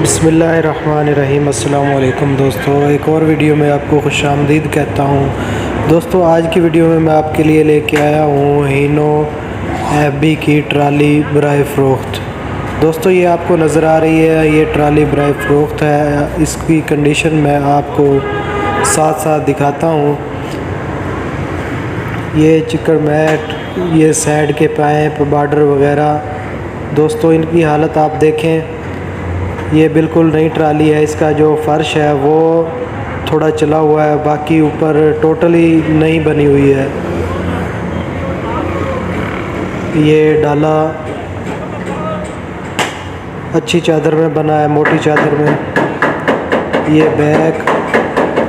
बिस्मिल्लाहिर्रहमानिर्रहीम। अस्सलाम वालेकुम दोस्तों, एक और वीडियो में आपको खुशामदीद कहता हूँ। दोस्तों आज की वीडियो में मैं आपके लिए लेके आया हूँ हीनो एफबी की ट्राली बराए फ़रोख्त। दोस्तों ये आपको नज़र आ रही है, ये ट्राली बराए फ़रोख्त है। इसकी कंडीशन मैं आपको साथ साथ दिखाता हूँ। ये चिकन मैट, ये साइड के पाइप, बॉर्डर वगैरह। दोस्तों इनकी हालत आप देखें, ये बिल्कुल नई ट्राली है। इसका जो फ़र्श है वो थोड़ा चला हुआ है, बाकी ऊपर टोटली नई बनी हुई है। ये डाला अच्छी चादर में बना है, मोटी चादर में। ये बैक,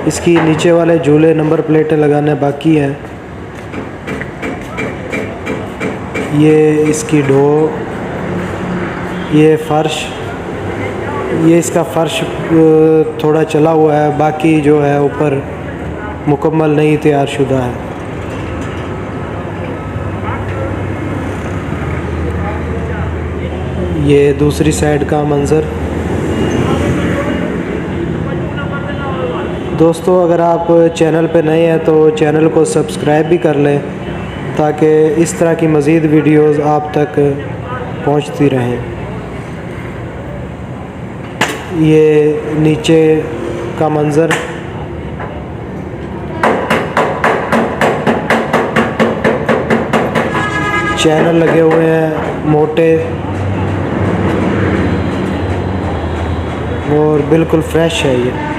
इसकी नीचे वाले झूले नंबर प्लेटें लगाने बाकी हैं। ये इसकी डो, ये फ़र्श, ये इसका फ़र्श थोड़ा चला हुआ है, बाकी जो है ऊपर मुकम्मल नहीं तैयार शुदा है। ये दूसरी साइड का मंज़र। दोस्तों अगर आप चैनल पे नए हैं तो चैनल को सब्सक्राइब भी कर लें, ताकि इस तरह की मज़ीद वीडियोस आप तक पहुंचती रहें। ये नीचे का मंज़र, चैनल लगे हुए हैं मोटे और बिल्कुल फ्रेश है। ये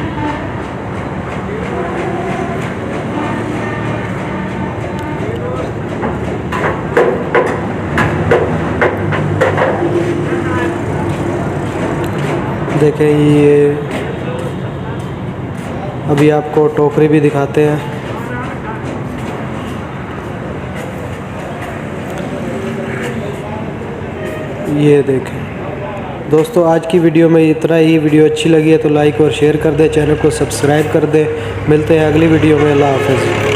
देखें, ये अभी आपको टोकरी भी दिखाते हैं। ये देखें दोस्तों, आज की वीडियो में इतना ही। वीडियो अच्छी लगी है तो लाइक और शेयर कर दें, चैनल को सब्सक्राइब कर दें। मिलते हैं अगली वीडियो में। अल्लाह हाफ़िज़।